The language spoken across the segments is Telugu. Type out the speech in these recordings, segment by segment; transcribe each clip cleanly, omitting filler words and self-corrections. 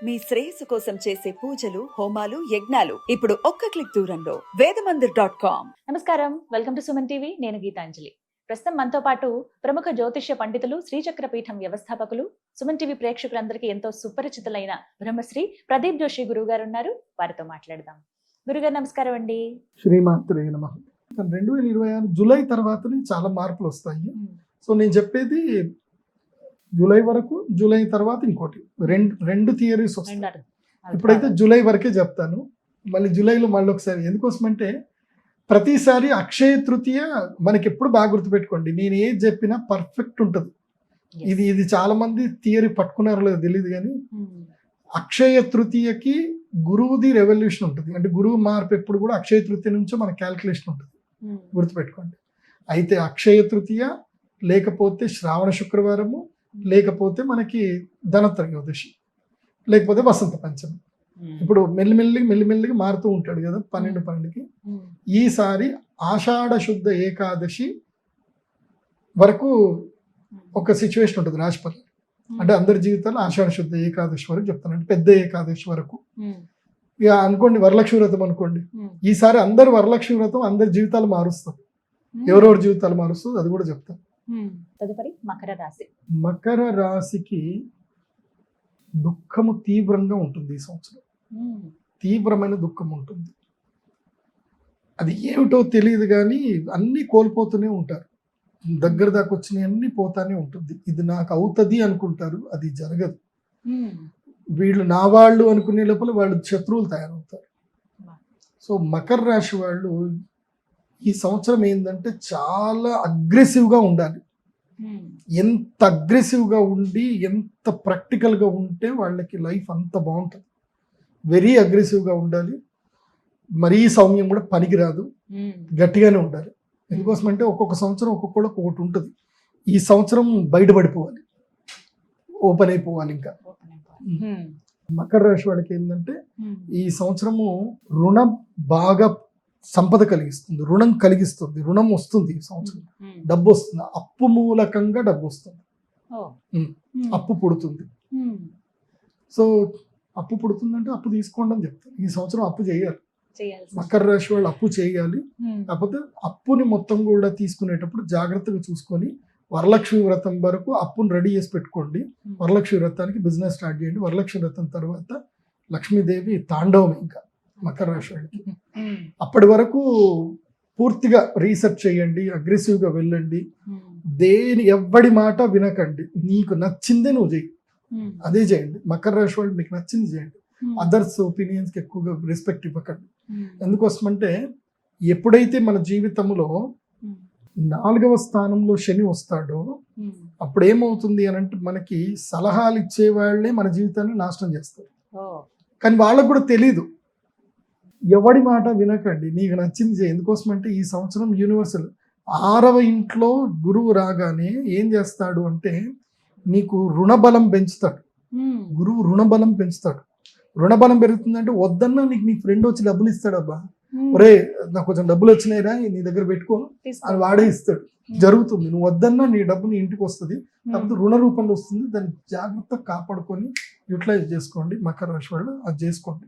మీ శ్రేయస్సు కోసం చేసే పూజలు, హోమాలు, యజ్ఞాలు ఇప్పుడు ఒక్క క్లిక్ దూరంలో వేదమందిర్.com. నమస్కారం, వెల్కమ్ టు సుమన్ టీవీ. నేను గీతాంజలి. ప్రస్తుతం మనతో పాటు ప్రముఖ జ్యోతిష్య పండితులు, శ్రీచక్ర పీఠం వ్యవస్థాపకులు, సుమన్ టీవీ ప్రేక్షకులందరికీ ఎంతో సుపరిచితులైన బ్రహ్మశ్రీ ప్రదీప్ జోషి గురువు గారు ఉన్నారు. వారితో మాట్లాడదాం. గురుగారు నమస్కారం అండి. శ్రీమాత్రే నమః. 2026 జూలై తర్వాతనే చాలా మార్పులు వస్తాయి. సో నేను చెప్పేది జూలై వరకు, జూలై తర్వాత ఇంకోటి రెండు థియరీస్ వస్తాయి. ఇప్పుడైతే జూలై వరకే చెప్తాను, మళ్ళీ జూలైలో మళ్ళీ ఒకసారి. ఎందుకోసమంటే ప్రతిసారి అక్షయ తృతీయ మనకి ఎప్పుడు బాగా గుర్తుపెట్టుకోండి, నేను ఏది చెప్పినా పర్ఫెక్ట్ ఉంటుంది. ఇది చాలా మంది థియరీ పట్టుకున్నారో లేదో తెలియదు, కానీ అక్షయ తృతీయకి గురువుది రెవల్యూషన్ ఉంటుంది. అంటే గురువు మార్పు ఎప్పుడు కూడా అక్షయ తృతీయ నుంచో మన క్యాల్కులేషన్ ఉంటుంది, గుర్తుపెట్టుకోండి. అయితే అక్షయ తృతీయ లేకపోతే శ్రావణ శుక్రవారము, లేకపోతే మనకి ధనత్రయోదశి, లేకపోతే వసంత పంచమి. ఇప్పుడు మెల్లిమెల్లిగా మారుతూ ఉంటాడు కదా 12కి. ఈసారి ఆషాఢ శుద్ధ ఏకాదశి వరకు ఒక సిచ్యువేషన్ ఉంటుంది రాశిపతి. అంటే అందరి జీవితాల్లో ఆషాఢ శుద్ధ ఏకాదశి వరకు చెప్తాను, అంటే పెద్ద ఏకాదశి వరకు. ఇక అనుకోండి వరలక్ష్మి వ్రతం అనుకోండి, ఈసారి అందరు వరలక్ష్మి వ్రతం అందరి జీవితాలు మారుస్తుంది, ఎవరెవరి జీవితాలు మారుస్తుంది అది కూడా చెప్తాను. తదుపరి మకర రాశి. మకర రాశికి దుఃఖము తీవ్రంగా ఉంటుంది ఈ సంవత్సరం. తీవ్రమైన దుఃఖం ఉంటుంది. అది ఏమిటో తెలియదు, కానీ అన్నీ కోల్పోతూనే ఉంటారు. దగ్గర దాకా వచ్చినవి అన్నీ పోతానే ఉంటుంది. ఇది నాకు అవుతుంది అనుకుంటారు, అది జరగదు. వీళ్ళు నా వాళ్ళు అనుకునే లోపల వాళ్ళు శత్రువులు తయారవుతారు. సో మకర రాశి వాళ్ళు ఈ సంవత్సరం ఏంటంటే చాలా అగ్రెసివ్గా ఉండాలి. ఎంత అగ్రెసివ్గా ఉండి ఎంత ప్రాక్టికల్గా ఉంటే వాళ్ళకి లైఫ్ అంత బాగుంటుంది. వెరీ అగ్రెసివ్గా ఉండాలి. మరీ సౌమ్యం కూడా పనికిరాదు, గట్టిగానే ఉండాలి. ఎందుకోసమంటే ఒక్కొక్క సంవత్సరం ఒక్కొక్కళ్ళకి ఒకటి ఉంటుంది. ఈ సంవత్సరం బయటపడిపోవాలి, ఓపెన్ అయిపోవాలి. ఇంకా మకర రాశి వాళ్ళకి ఏంటంటే ఈ సంవత్సరము రుణం బాగా సంపద కలిగిస్తుంది, రుణం కలిగిస్తుంది, రుణం వస్తుంది. ఈ సంవత్సరం డబ్బు వస్తుంది, అప్పు మూలకంగా డబ్బు వస్తుంది, అప్పు పుడుతుంది. సో అప్పు పుడుతుందంటే అప్పు తీసుకోండి అని చెప్తారు. ఈ సంవత్సరం అప్పు చేయాలి, మకర రాశి వాళ్ళు అప్పు చేయాలి. కాకపోతే అప్పుని మొత్తం కూడా తీసుకునేటప్పుడు జాగ్రత్తగా చూసుకొని వరలక్ష్మి వ్రతం వరకు అప్పును రెడీ చేసి పెట్టుకోండి. వరలక్ష్మి వ్రతానికి బిజినెస్ స్టార్ట్ చేయండి. వరలక్ష్మి వ్రతం తర్వాత లక్ష్మీదేవి తాండవం ఇంకా మకర రాశి వాళ్ళకి. అప్పటి వరకు పూర్తిగా రీసెర్చ్ చేయండి, అగ్రెసివ్గా వెళ్ళండి, ఎవ్వడి మాట వినకండి. నీకు నచ్చిందే నువ్వు చేయి, అదే చేయండి. మకర రాశి వాళ్ళు మీకు నచ్చింది చేయండి, అదర్స్ ఒపీనియన్స్కి ఎక్కువగా రెస్పెక్ట్ ఇవ్వకండి. ఎందుకోసమంటే ఎప్పుడైతే మన జీవితంలో 4వ స్థానంలో శని వస్తాడో అప్పుడు ఏమవుతుంది అని అంటే మనకి సలహాలు ఇచ్చేవాళ్లే మన జీవితాన్ని నాశనం చేస్తారు. కానీ వాళ్ళకు కూడా తెలీదు. ఎవడి మాట వినకండి, నీకు నచ్చింది చేయి. ఎందుకోసమంటే ఈ సంవత్సరం యూనివర్సల్ 6వ ఇంట్లో గురువు రాగానే ఏం చేస్తాడు అంటే నీకు రుణబలం పెంచుతాడు. గురువు రుణబలం పెంచుతాడు. రుణబలం పెరుగుతుందంటే వద్దన్నా నీకు నీ ఫ్రెండ్ వచ్చి డబ్బులు ఇస్తాడు. అబ్బా ఒరే నాకు కొంచెం డబ్బులు వచ్చినాయిరా నీ దగ్గర పెట్టుకో అని వాడే ఇస్తాడు. జరుగుతుంది. నువ్వు వద్దన్నా నీ డబ్బు నీ ఇంటికి వస్తుంది, కాకపోతే రుణ రూపంలో వస్తుంది. దాన్ని జాగ్రత్తగా కాపాడుకొని యూటిలైజ్ చేసుకోండి. మకర రాశి వాళ్ళు అది చేసుకోండి.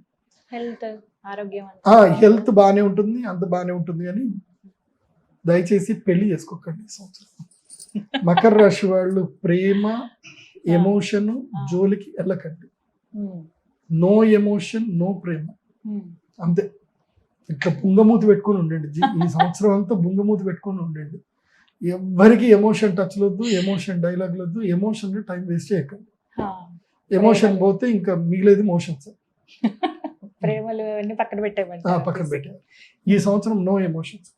హెల్త్ బాగానే ఉంటుంది, అంత బాగానే ఉంటుంది, కానీ దయచేసి పెళ్లి చేసుకోకండి ఈ సంవత్సరం. మకర రాశి వాళ్ళు ప్రేమ ఎమోషన్ జోలికి వెళ్ళకండి. నో ఎమోషన్ నో ప్రేమ, అంతే. ఇట్లా బుంగమూతి పెట్టుకొని ఉండండి. ఈ సంవత్సరం అంతా బుంగమూతి పెట్టుకొని ఉండండి. ఎవ్వరికి ఎమోషన్ టచ్ వద్దు, ఎమోషన్ డైలాగ్ వద్దు, ఎమోషన్ టైం వేస్ట్ చేయకండి. ఎమోషన్ పోతే ఇంకా మిగిలేదు మోషన్స్. ప్రేమలు పక్కన పెట్టే ఈ సంవత్సరం నో ఎమోషన్స్,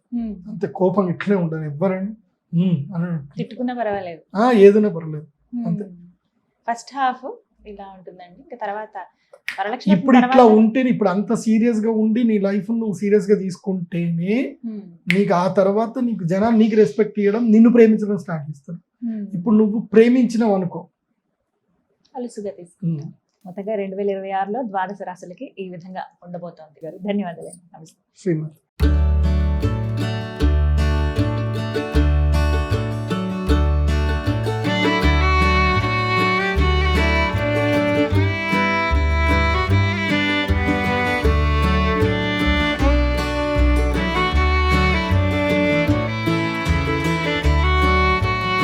అంతే. కోపం ఇట్లనే ఉండాలి. ఎవ్వరని తిట్టుకున్నా పర్వాలేదు, ఏదైనా పర్లేదు, అంతే. ఫస్ట్ హాఫ్ ఇలా ఉంటుందండి. ఇంకా తర్వాత ఇప్పుడు ఇట్లా ఉంటేనే, ఇప్పుడు అంత సీరియస్ గా ఉండి నీ లైఫ్ నువ్వు సీరియస్ గా తీసుకుంటేనే నీకు ఆ తర్వాత నీకు జనాలు నీకు రెస్పెక్ట్ ఇవ్వడం, నిన్ను ప్రేమించడం స్టార్ట్ చేస్తారు. ఇప్పుడు నువ్వు ప్రేమించినావు అనుకో, అలుసుగా తీసుకుంటావు. మొత్తంగా 2026లో ద్వాదశ రాశులకి ఈ విధంగా ఉండబోతోంది. ధన్యవాదాలు. నమస్తే. శ్రీమతి.